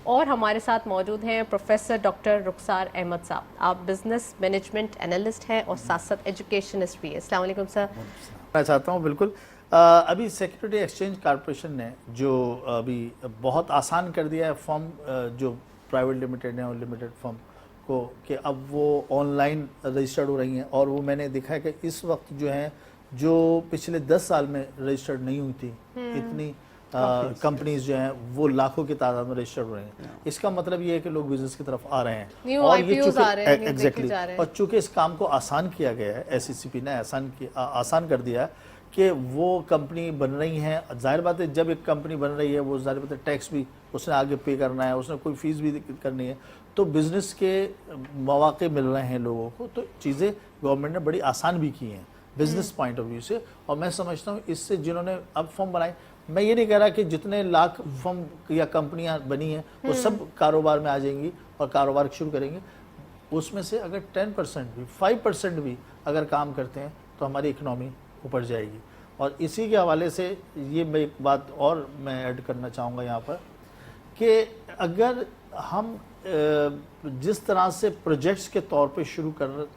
اور ہمارے ساتھ موجود ہیں پروفیسر ڈاکٹر رخسار احمد صاحب. آپ بزنس مینجمنٹ انالسٹ ہیں اور ساتھ ساتھ ایجوکیشنسٹ بھی ہیں. السلام علیکم سر. میں چاہتا ہوں بالکل ابھی سیکیورٹی ایکسچینج کارپوریشن نے جو ابھی بہت آسان کر دیا ہے فرم جو پرائیویٹ لمیٹڈ ہیں اور لمیٹڈ فرم کو کہ اب وہ آن لائن رجسٹرڈ ہو رہی ہیں. اور وہ میں نے دیکھا ہے کہ اس وقت جو ہیں جو پچھلے 10 سال میں رجسٹرڈ نہیں ہوئی تھی اتنی کمپنیز جو ہیں وہ لاکھوں کی تعداد میں رجسٹرڈ ہو رہے ہیں. اس کا مطلب یہ ہے کہ لوگ بزنس کی طرف آ رہے ہیں اور یہ ایگزیکٹلی اور چونکہ اس کام کو آسان کیا گیا ہے SECP نے آسان کر دیا ہے کہ وہ کمپنی بن رہی ہیں. ظاہر بات ہے جب ایک کمپنی بن رہی ہے وہ ظاہر بات ہے ٹیکس بھی اس نے آگے پے کرنا ہے, اس نے کوئی فیس بھی کرنی ہے, تو بزنس کے مواقع مل رہے ہیں لوگوں کو. تو چیزیں گورنمنٹ نے بڑی آسان بھی کی ہیں بزنس پوائنٹ آف ویو سے. اور میں سمجھتا ہوں اس سے جنہوں نے اب فرم بنائے, میں یہ نہیں کہہ رہا کہ جتنے لاکھ فرم یا کمپنیاں بنی ہیں وہ سب کاروبار میں آ جائیں گی اور کاروبار شروع کریں گے. اس میں سے اگر 10% بھی 5% بھی اگر کام کرتے ہیں تو ہماری اکنامی اوپر جائے گی. اور اسی کے حوالے سے یہ میں ایک بات اور میں ایڈ کرنا چاہوں گا یہاں پر کہ اگر ہم جس طرح سے پروجیکٹس کے طور پہ شروع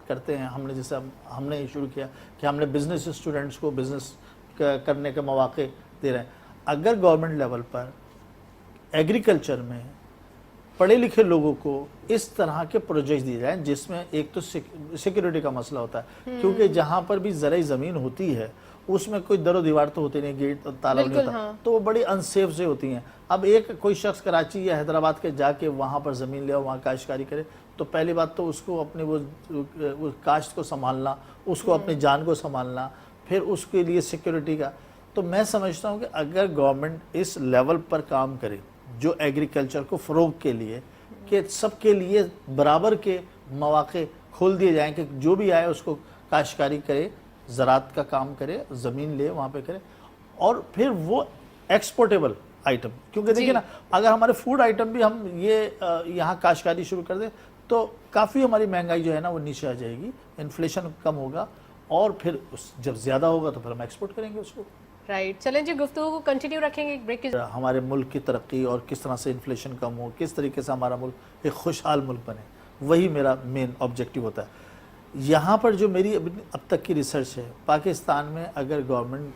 کرتے ہیں, ہم نے جیسے ہم نے شروع کیا کہ ہم نے بزنس اسٹوڈنٹس کو بزنس کرنے کے مواقع دے رہے ہیں. اگر گورنمنٹ لیول پر ایگریکلچر میں پڑھے لکھے لوگوں کو اس طرح کے پروجیکٹس دیے جائیں جس میں ایک تو سیکیورٹی کا مسئلہ ہوتا ہے, کیونکہ جہاں پر بھی زرعی زمین ہوتی ہے اس میں کوئی در و دیوار تو ہوتی نہیں, گیٹ تالا نہیں ہوتا, تو وہ بڑی انسیف سے ہوتی ہیں. اب ایک کوئی شخص کراچی یا حیدرآباد کے جا کے وہاں پر زمین لے اور وہاں کاشتکاری کرے تو پہلی بات تو اس کو اپنی وہ کاشت کو سنبھالنا, اس کو اپنی جان کو سنبھالنا, پھر اس کے لیے سیکیورٹی کا. تو میں سمجھتا ہوں کہ اگر گورنمنٹ اس لیول پر کام کرے جو ایگریکلچر کو فروغ کے لیے کہ سب کے لیے برابر کے مواقع کھول دیے جائیں کہ جو بھی آئے اس کو کاشتکاری کرے, زراعت کا کام کرے, زمین لے وہاں پہ کرے, اور پھر وہ ایکسپورٹیبل آئٹم, کیونکہ دیکھیں نا اگر ہمارے فوڈ آئٹم بھی ہم یہ یہاں کاشتکاری شروع کر دیں تو کافی ہماری مہنگائی جو ہے نا وہ نیچے آ جائے گی, انفلیشن کم ہوگا, اور پھر جب زیادہ ہوگا تو پھر ہم ایکسپورٹ کریں گے اس کو. رائٹ, چلیں جی گفتگو کو کنٹینیو رکھیں گے ایک بریک کے. ہمارے ملک کی ترقی اور کس طرح سے انفلیشن کم ہو, کس طریقے سے ہمارا ملک ایک خوشحال ملک بنے, وہی میرا مین آبجیکٹیو ہوتا ہے. یہاں پر جو میری اب تک کی ریسرچ ہے, پاکستان میں اگر گورنمنٹ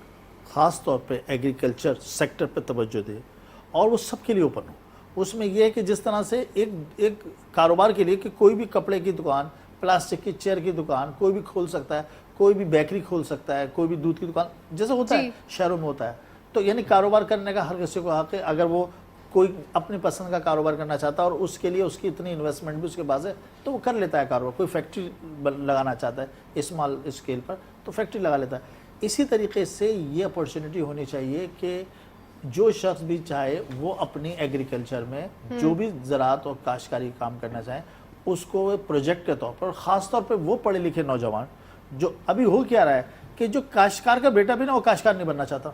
خاص طور پہ ایگریکلچر سیکٹر پہ توجہ دے اور وہ سب کے لیے اوپن ہو, اس میں یہ ہے کہ جس طرح سے ایک کاروبار کے لیے کہ کوئی بھی کپڑے کی دکان, پلاسٹک کی چیئر کی دکان کوئی بھی کھول سکتا ہے, کوئی بھی بیکری کھول سکتا ہے, کوئی بھی دودھ کی دکان جیسے ہوتا ہے شہروں میں ہوتا ہے, تو یعنی کاروبار کرنے کا ہر کسی کو حق ہے. اگر وہ کوئی اپنی پسند کا کاروبار کرنا چاہتا ہے اور اس کے لیے اس کی اتنی انویسٹمنٹ بھی اس کے پاس ہے تو وہ کر لیتا ہے کاروبار. کوئی فیکٹری لگانا چاہتا ہے اسمال اسکیل پر تو فیکٹری لگا لیتا ہے. اسی طریقے سے یہ اپورچونٹی ہونی چاہیے کہ جو شخص بھی چاہے وہ اپنی ایگریکلچر میں جو بھی زراعت اور کاشتکاری کام کرنا چاہے اس کو پروجیکٹ کے طور پر, خاص طور پہ وہ پڑھے لکھے نوجوان جو ابھی ہو کیا رہا ہے کہ جو کاشتکار کا بیٹا بھی نا وہ کاشتکار نہیں بننا چاہتا,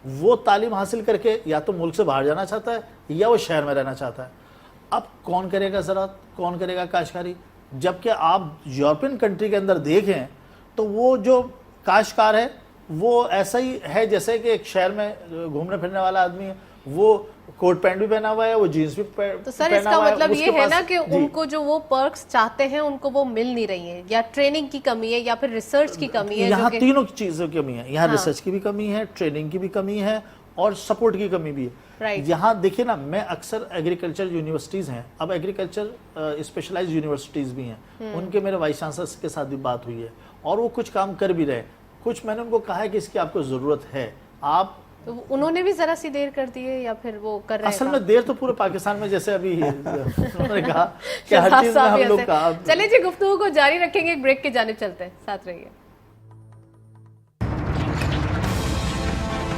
وہ تعلیم حاصل کر کے یا تو ملک سے باہر جانا چاہتا ہے یا وہ شہر میں رہنا چاہتا ہے. اب کون کرے گا زراعت, کون کرے گا کاشتکاری؟ جبکہ آپ یورپین کنٹری کے اندر دیکھیں تو وہ جو کاشتکار ہے وہ ایسا ہی ہے جیسے کہ ایک شہر میں گھومنے پھرنے والا آدمی ہے, وہ کوٹ پینٹ بھی پہنا ہوا ہے, وہ جینس بھی پہنا ہوا ہے. تو سر اس کا مطلب یہ ہے نا کہ ان کو جو وہ پرکس چاہتے ہیں ان کو وہ مل نہیں رہی ہیں, یا ٹریننگ کی کمی ہے یا پھر ریسرچ کی کمی ہے. یہاں تینوں چیزوں کی کمی ہے, یہاں ریسرچ کی بھی کمی ہے, ٹریننگ کی بھی کمی ہے, اور سپورٹ کی کمی بھی ہے. یہاں دیکھیں نا, میں اکثر ایگریکلچر یونیورسٹیز ہیں, اب ایگریکلچر اسپیشلائز یونیورسٹیز بھی ہیں, ان کے میرے وائس چانسلر کے ساتھ بھی بات ہوئی ہے اور وہ کچھ کام کر بھی رہے. کچھ میں نے ان کو کہا ہے کہ اس کی آپ کو ضرورت ہے. آپ انہوں نے بھی ذرا سی دیر کر دی ہے یا پھر وہ کر رہے ہیں؟ اصل میں دیر تو پورے پاکستان میں جیسے ابھی انہوں نے کہا کہ ہر چیز میں ہم لوگ کا. چلیں جی گفتگو کو جاری رکھیں گے, ایک بریک کے جانب چلتے ہیں, ساتھ رہیے.